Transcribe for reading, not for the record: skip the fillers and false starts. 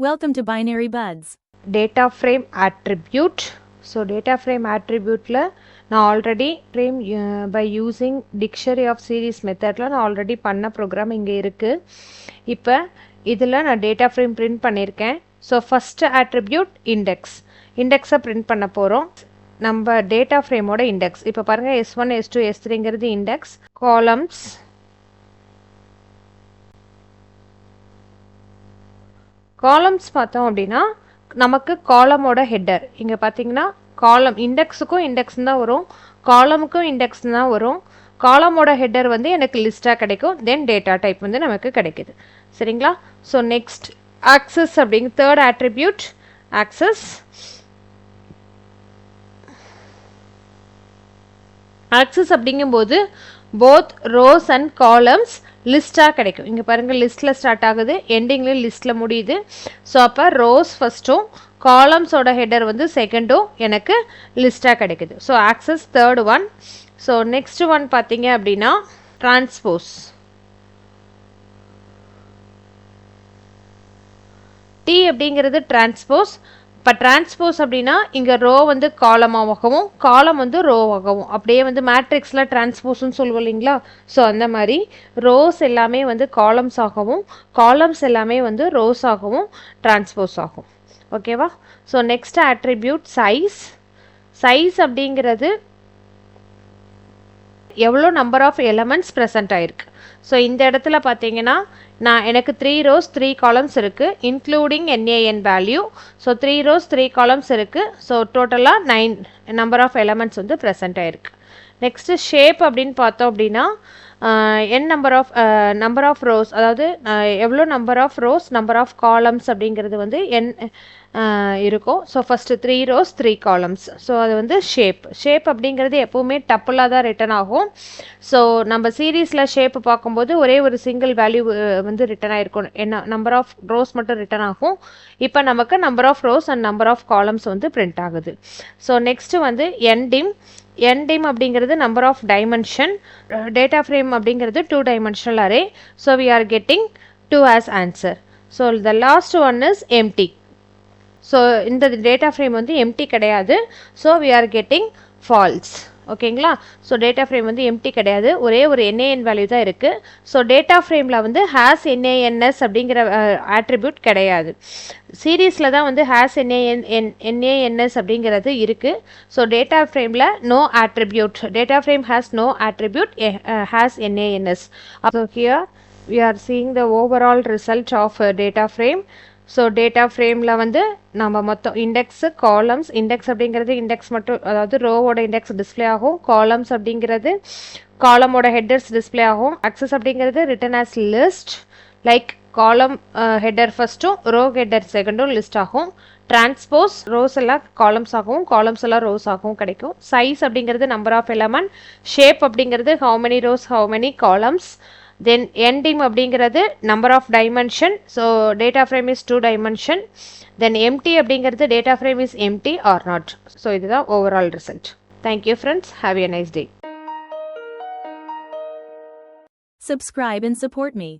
Welcome to Binary Buds. Data frame attribute. So data frame attribute la நான் already frame by using dictionary of series மெத்தடில் நான் already பண்ண program இங்கே இருக்குது. இப்போ இதில் நான் டேட்டா ஃப்ரேம் பிரிண்ட் பண்ணியிருக்கேன். So first attribute index. இண்டெக்ஸை பிரிண்ட் பண்ண போகிறோம். நம்ம டேட்டா ஃப்ரேமோட இண்டெக்ஸ் இப்போ பாருங்கள் S1 S2 S3ங்கிறது index. Columns columns பார்த்தோம் அப்படின்னா நமக்கு காலமோட ஹெட்டர் இங்கே பார்த்தீங்கன்னா காலம் இண்டெக்ஸுக்கும் இண்டெக்ஸ் தான் வரும், காலமுக்கும் இண்டெக்ஸ் தான் வரும். காலமோட ஹெட்டர் வந்து எனக்கு லிஸ்ட்டாக கிடைக்கும், தென் டேட்டா டைப் வந்து நமக்கு கிடைக்குது. சரிங்களா? ஸோ நெக்ஸ்ட் ஆக்சஸ் அப்படிங்க தேர்ட் ஆட்ரிபியூட் ஆக்சஸ். ஆக்சஸ் அப்படிங்கும்போது போத் ரோஸ் அண்ட் காலம்ஸ் லிஸ்ட்டாக கிடைக்கும். இங்கே பாருங்கள் லிஸ்ட்டில் ஸ்டார்ட் ஆகுது, எண்டிங்லேயும் லிஸ்ட்டில் முடியுது. ஸோ அப்போ ரோஸ் ஃபஸ்ட்டும் காலம்ஸோட ஹெட்டர் வந்து செகண்டும் எனக்கு லிஸ்ட்டாக கிடைக்குது. So access third one. So next one பார்த்தீங்க அப்படின்னா டிரான்ஸ்போஸ். டி அப்படிங்கிறது டிரான்ஸ்போஸ். இப்போ டிரான்ஸ்போஸ் அப்படின்னா இங்கே ரோ வந்து காலமாகவும் காலம் வந்து ரோவாகவும் அப்படியே வந்து மேட்ரிக்ஸில் டிரான்ஸ்போஸ்ன்னு சொல்லுவோம் இல்லைங்களா? ஸோ அந்த மாதிரி ரோஸ் எல்லாமே வந்து காலம்ஸ் ஆகவும் காலம்ஸ் எல்லாமே வந்து ரோஸ் ஆகவும் டிரான்ஸ்போஸ் ஆகும். ஓகேவா? So next attribute size. Size அப்படிங்கிறது எவ்வளோ நம்பர் ஆஃப் எலமெண்ட்ஸ் ப்ரெசென்ட் ஆகிருக்கு. ஸோ இந்த இடத்துல பார்த்தீங்கன்னா எனக்கு 3 rows 3 columns இருக்குது including NaN value. So 3 rows 3 columns இருக்குது. ஸோ டோட்டலாக 9 நம்பர் ஆஃப் எலமெண்ட்ஸ் வந்து ப்ரெசென்ட் ஆகிருக்கு. நெக்ஸ்ட்டு ஷேப் அப்படின்னு பார்த்தோம் அப்படின்னா நம்பர் ஆஃப் ரோஸ், அதாவது எவ்வளோ number of rows number of columns அப்படிங்கிறது வந்து இருக்கும். So first 3 rows 3 columns. So அது வந்து ஷேப் அப்படிங்கிறது எப்போவுமே டப்புளாக தான் ரிட்டன் ஆகும். ஸோ நம்ம சீரீஸில் ஷேப் பார்க்கும்போது ஒரே ஒரு சிங்கிள் வேல்யூ வந்து ரிட்டன் ஆகிருக்கும், என்ன நம்பர் ஆஃப் ரோஸ் மட்டும் ரிட்டன் ஆகும். இப்போ நமக்கு number of rows and number of columns வந்து பிரிண்ட் ஆகுது. ஸோ நெக்ஸ்ட்டு வந்து என்டிம் அப்படிங்கிறது number of dimension. Data frame அப்படிங்கிறது 2 dimensional array. So we are getting 2 as answer. So the last one is empty. So இந்த data frame வந்து empty கிடையாது. So we are getting false. ஓகேங்களா? So data frame வந்து empty கிடையாது, ஒரே ஒரு NaN value தான் இருக்குது. ஸோ டேட்டா ஃப்ரேமில் வந்து ஹேஸ் NaNS அப்படிங்கிற ஆட்ரிபியூட் கிடையாது. சீரீஸில் தான் வந்து ஹேஸ் NaNS அப்படிங்கிறது இருக்குது. ஸோ டேட்டா ஃப்ரேமில் no attribute, data frame has no attribute has NaNS. So here we are seeing the overall result of data frame. So data ஃப்ரேமில் வந்து நம்ம மொத்தம் இண்டெக்ஸு காலம்ஸ், இண்டெக்ஸ் அப்படிங்கிறது இண்டெக்ஸ் மட்டும், அதாவது ரோவோட இண்டெக்ஸ் டிஸ்பிளே ஆகும். காலம்ஸ் அப்படிங்கிறது காலமோட ஹெட்டர்ஸ் டிஸ்பிளே ஆகும். ஆக்சஸ் அப்படிங்கிறது return as list, like column header ஃபஸ்ட்டும் ரோ ஹெட்டர் செகண்டும் லிஸ்ட் ஆகும். டிரான்ஸ்போஸ் ரோஸ் எல்லாம் காலம்ஸ் ஆகவும் காலம்ஸ் எல்லாம் ரோஸ் ஆகவும் கிடைக்கும். சைஸ் அப்படிங்கிறது நம்பர் ஆஃப் எலமெண்ட். ஷேப் அப்படிங்கிறது how many rows how many columns. Then ndim அப்படிங்கிறது number of dimension. So data frame is 2 dimension. Then empty அப்படிங்கிறது data frame is empty or not. So இதுதான் overall result. Thank you friends, have a nice day. Subscribe and support me.